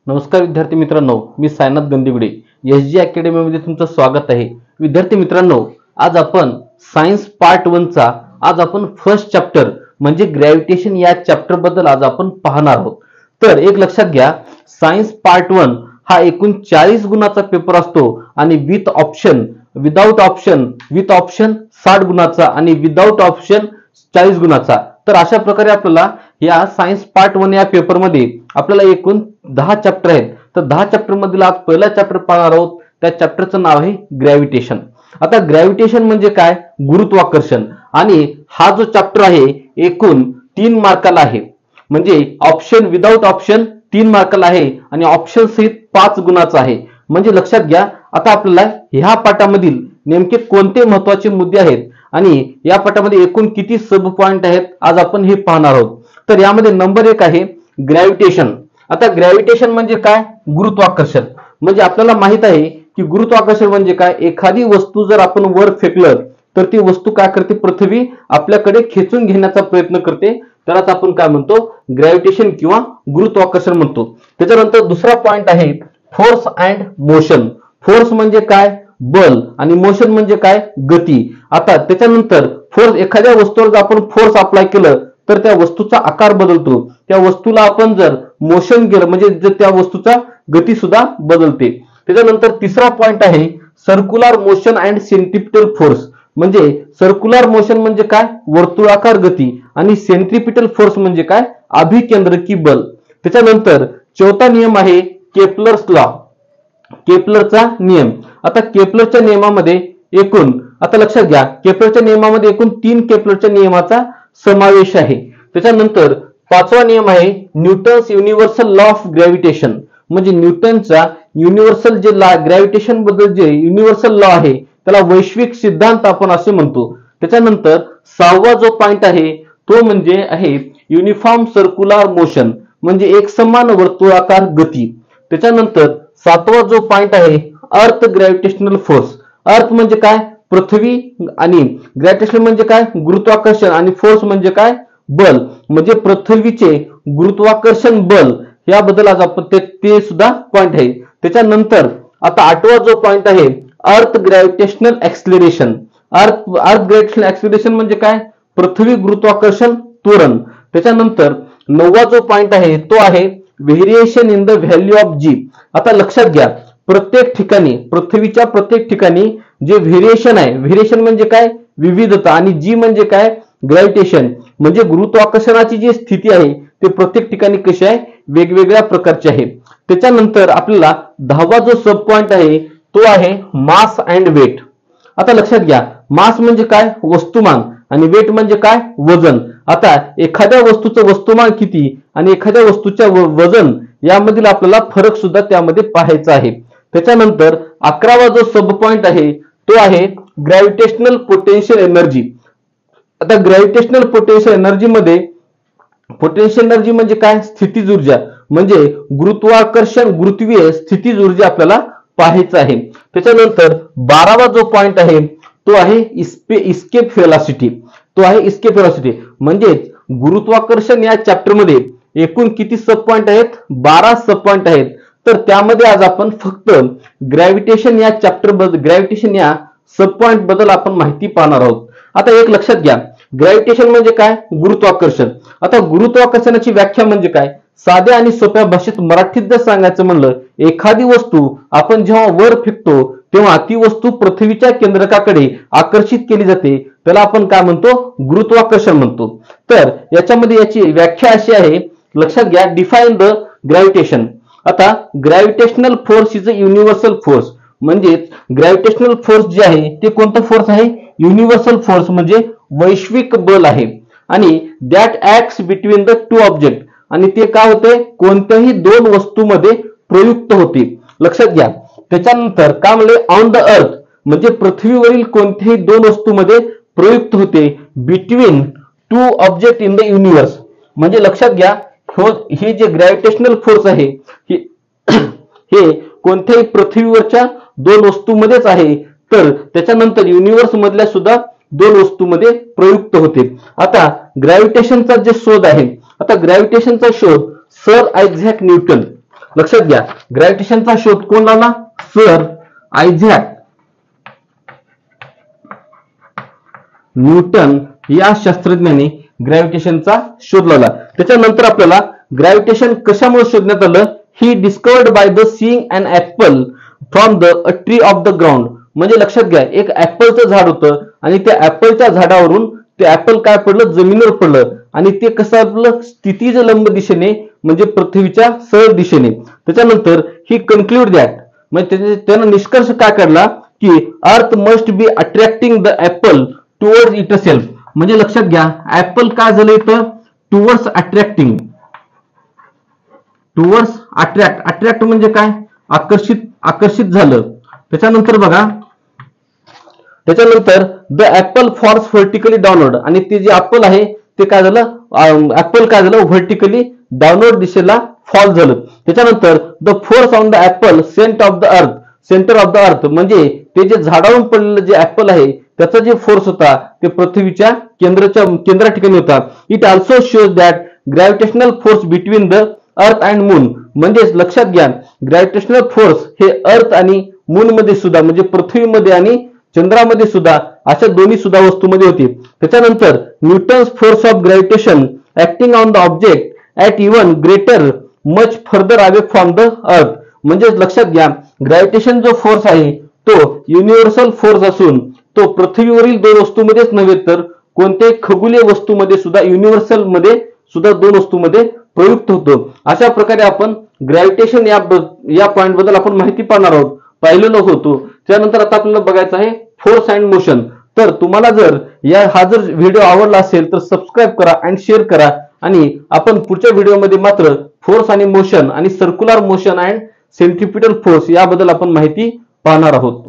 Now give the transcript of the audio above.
नमस्कार विद्यार्थी मित्रांनो, मी सायनाथ गंदिगुडे एसजी अकॅडमी मध्ये तुमचं स्वागत आहे। विद्यार्थी मित्रांनो, आज आपण सायन्स पार्ट 1 चा आज आपण फर्स्ट चॅप्टर म्हणजे ग्रॅव्हिटेशन या चॅप्टर बद्दल आज आपण पाहणार आहोत। तर एक लक्षात घ्या, सायन्स पार्ट 1 हा एकूण 40 गुणाचा पेपर असतो आणि with option, without option, with option 60 गुणाचा आणि विदाउट ऑप्शन 40 गुणाचा। तर अशा प्रकारे आपल्याला या सायन्स पार्ट 1 या पेपर मध्ये आपल्याला एकूण 10 चॅप्टर आहेत। तर 10 चॅप्टर मधील आज पहिला चॅप्टर पाहणार आहोत। त्या चॅप्टरचं नाव आहे ग्रॅव्हिटेशन। आता ग्रॅव्हिटेशन म्हणजे काय? गुरुत्वाकर्षण। आणि हा जो चॅप्टर आहे एकूण 3 मार्काला आहे, म्हणजे ऑप्शन विदाउट ऑप्शन 3 मार्काला आहे आणि ऑप्शन सहित 5 गुणाचा आहे। म्हणजे लक्षात घ्या, आता आपल्याला ह्या पाठामधील नेमके कोणते महत्त्वाचे मुद्दे आहेत आणि या पाठामध्ये एकूण किती सब पॉइंट आहेत आज आपण हे पाहणार आहोत। तर यामध्ये नंबर 1 आहे ग्रॅव्हिटेशन। आता ग्रॅव्हिटेशन म्हणजे काय? गुरुत्वाकर्षण। म्हणजे आपल्याला माहित आहे की गुरुत्वाकर्षण म्हणजे काय? एखादी वस्तू जर आपण वर फेकलं तर ती वस्तू काय करते? पृथ्वी आपल्याकडे खेचून घेण्याचा प्रयत्न करते। त्यालाच आपण काय म्हणतो? ग्रॅव्हिटेशन किंवा गुरुत्वाकर्षण म्हणतो। त्याच्यानंतर दुसरा पॉइंट आहे फोर्स अँड मोशन। फोर्स म्हणजे काय? बल, आणि मोशन म्हणजे काय? गती। आता त्याच्यानंतर फोर्स, एखाद्या वस्तूवर जर आपण फोर्स अप्लाय केलं तर त्या वस्तूचा आकार बदलतो। त्या वस्तूला आपण जर मोशन केलं म्हणजे त्या वस्तूचा गती सुद्धा बदलते। त्याच्यानंतर तिसरा पॉइंट आहे circular motion and centripetal force. म्हणजे सर्क्युलर मोशन म्हणजे काय? वर्तुळाकार गती, आणि सेंट्रिपिटल फोर्स म्हणजे काय? अभिकेंद्रकी बल। त्याच्यानंतर चौथा नियम आहे केपलर्स लॉ, केपलरचा नियम। आता केपलरच्या नियमामध्ये एकूण, आता लक्षात घ्या, केपलरच्या नियमामध्ये एकूण 3 केपलरच्या नियमाचा समावेश आहे। त्याच्यानंतर 5वा नियम आहे Newton's universal law of gravitation. म्हणजे न्यूटनचा युनिव्हर्सल जे लॉ, ग्रॅव्हिटेशन बद्दल जे युनिव्हर्सल लॉ आहे त्याला वैश्विक सिद्धांत आपण असे म्हणतो। त्याच्यानंतर 6वा जो पॉइंट आहे तो म्हणजे आहे युनिफॉर्म सर्क्युलर मोशन, म्हणजे एकसमान वर्तुळाकार गती। त्याच्यानंतर 7वा जो पॉइंट आहे अर्थ ग्रॅव्हिटेशनल फोर्स। अर्थ म्हणजे काय? पृथ्वी, आणि ग्रॅव्हिटेशन म्हणजे काय? गुरुत्वाकर्षण, आणि फोर्स म्हणजे काय? बल, म्हणजे पृथ्वीचे गुरुत्वाकर्षण बल याबद्दल आज आपण ते सुद्धा पॉइंट आहे। त्याच्यानंतर आता 8वा जो पॉइंट आहे अर्थ ग्रॅव्हिटेशनल ऍक्सिलरेशन। अर्थ ग्रॅव्हिटेशनल ऍक्सिलरेशन म्हणजे काय? पृथ्वी गुरुत्वाकर्षण त्वरण। त्याच्यानंतर 9वा जो पॉइंट आहे तो आहे variation in the value of G. आता लक्षात घ्या, प्रत्येक ठिकाणी, पृथ्वीच्या प्रत्येक ठिकाणी जे व्हेरिएशन आहे, व्हेरिएशन म्हणजे काय? विविधता, आणि जी म्हणजे काय? ग्रॅव्हिटेशन, म्हणजे गुरुत्वाकर्षणाची जी स्थिती आहे ते प्रत्येक ठिकाणी कशी आहे? वेगवेगळ्या प्रकारची आहे। त्याच्यानंतर आपल्याला 10वा जो सब पॉइंट आहे तो आहे मास अँड वेट। आता लक्षात घ्या, मास म्हणजे काय? वस्तुमान, आणि वेट म्हणजे काय? वजन। आता एखाद्या वस्तूचं वस्तुमान किती आणि एखाद्या वस्तूच्या वजन यामधील आपल्याला फरक सुद्धा त्यामध्ये पाहायचा आहे। त्याच्यानंतर 11वा जो सब पॉइंट आहे तो आहे ग्रॅव्हिटेशनल पोटेन्शियल एनर्जी। आता ग्रॅव्हिटेशनल पोटेन्शियल एनर्जी मध्ये, पोटेन्शियल एनर्जी म्हणजे काय? स्थितीज ऊर्जा, म्हणजे गुरुत्वाकर्षण गुरुत्वीय स्थितीज ऊर्जा आपल्याला पाहायचं आहे। त्याच्यानंतर 12वा जो पॉइंट आहे तो आहे इस्केप व्हेलॉसिटी। तो आहे इस्केप व्हेलॉसिटी, म्हणजे गुरुत्वाकर्षण या चॅप्टर मध्ये एकूण किती सब पॉइंट आहेत? 12 सब पॉइंट आहेत। तर त्यामध्ये आज आपण फक्त ग्रॅव्हिटेशन या चॅप्टर बद्दल, ग्रॅव्हिटेशन या सब पॉइंट बद्दल आपण माहिती पाहणार आहोत। आता एक लक्षात घ्या, ग्रॅव्हिटेशन म्हणजे काय? गुरुत्वाकर्षण। आता गुरुत्वाकर्षणाची व्याख्या म्हणजे काय? साध्या आणि सोप्या भाषेत मराठीत जर सांगायचं म्हणलं, एखादी वस्तू आपण जेव्हा वर फेकतो तेव्हा ती वस्तू पृथ्वीच्या केंद्रकाकडे आकर्षित केली जाते, त्याला आपण काय म्हणतो? गुरुत्वाकर्षण म्हणतो। तर याच्यामध्ये याची व्याख्या अशी आहे, लक्षात घ्या, डिफाइन द ग्रॅव्हिटेशन। आता gravitational force is a universal force. म्हणजे ग्रॅव्हिटेशनल फोर्स जे आहे ते कोणता फोर्स आहे? युनिव्हर्सल फोर्स, म्हणजे वैश्विक बल आहे। आणि that acts between the two object, आणि ते काय होते? कोणत्याही दोन वस्तूमध्ये प्रयुक्त होते। लक्षात घ्या, त्याच्यानंतर काय म्हणले? ऑन द अर्थ, म्हणजे पृथ्वीवरील कोणत्याही दोन वस्तूमध्ये प्रयुक्त होते। Between two object in the universe, म्हणजे लक्षात घ्या, हे जे ग्रॅव्हिटेशनल फोर्स आहे हे कोणत्याही पृथ्वीवरच्या दोन वस्तूमध्येच आहे, तर त्याच्यानंतर युनिव्हर्स मधल्या सुद्धा दोन वस्तूमध्ये प्रयुक्त होते। आता ग्रॅव्हिटेशनचा जे शोध आहे, आता ग्रॅव्हिटेशनचा शोध सर आयझॅक न्यूटन, लक्षात घ्या, ग्रॅव्हिटेशनचा शोध कोण लावला? सर आयझॅक न्यूटन या शास्त्रज्ञाने ग्रॅव्हिटेशनचा शोध लावला. त्याच्यानंतर आपल्याला ग्रॅव्हिटेशन कशामुळे शोधण्यात आलं? He discovered by the seeing an apple from the tree of the ground. म्हणजे लक्षात घ्या, एक ऍपलचं झाड होतं आणि त्या ऍपलच्या झाडावरून ते ऍपल काय पडलं? जमिनीवर पडलं आणि ते कसं आपलं? स्थितीज लंब दिशेने, म्हणजे पृथ्वीच्या सरळ दिशेने. त्याच्यानंतर ही कन्क्लूड दॅट, म्हणजे त्यानं निष्कर्ष काय काढला की earth must be attracting the apple towards it self. म्हणजे लक्षात घ्या, ऍपल काय झालं इथं? टुवर्ड्स अट्रॅक्टिंग, टुवर्ड्स अट्रॅक्ट म्हणजे काय? आकर्षित झालं. त्याच्यानंतर बघा, त्याच्यानंतर the apple falls vertically downward, आणि ते जे ऍपल आहे ते काय झालं? ऍपल काय झालं? व्हर्टिकली डाऊनवर्ड दिशेला फॉल झालं. त्याच्यानंतर the force on the apple centre of the earth, म्हणजे ते जे झाडावरून पडलेलं जे ऍपल आहे त्याचा जे फोर्स होता ते पृथ्वीच्या केंद्रा ठिकाणी होता. It also shows that gravitational force between the earth and moon. म्हणजे लक्षात घ्या, ग्रॅव्हिटेशनल फोर्स हे अर्थ आणि मून मध्ये सुद्धा, म्हणजे पृथ्वीमध्ये आणि चंद्रामध्ये सुद्धा, अशा दोन्ही सुद्धा वस्तूमध्ये होती. त्याच्यानंतर Newton's force of gravitation acting on the object at even greater much further away from the earth. म्हणजे लक्षात घ्या, ग्रॅव्हिटेशन जो फोर्स आहे तो युनिव्हर्सल फोर्स असून तो पृथ्वीवरील दोन वस्तूमध्येच नव्हे तर कोणत्याही खगोलीय वस्तूमध्ये सुद्धा, युनिव्हर्सल मध्ये सुद्धा दोन वस्तूमध्ये प्रयुक्त होतो. अशा प्रकारे आपण ग्रॅव्हिटेशन या पॉइंट बद्दल आपण माहिती पाहिलेलो होतो. त्यानंतर आता आपल्याला बघायचं आहे फोर्स अँड मोशन. तर तुम्हाला जर हा व्हिडिओ आवडला असेल तर सबस्क्राईब करा आणि शेअर करा, आणि आपण पुढच्या व्हिडिओमध्ये मात्र फोर्स आणि मोशन आणि circular motion and centripetal force याबद्दल आपण माहिती पाहणार आहोत.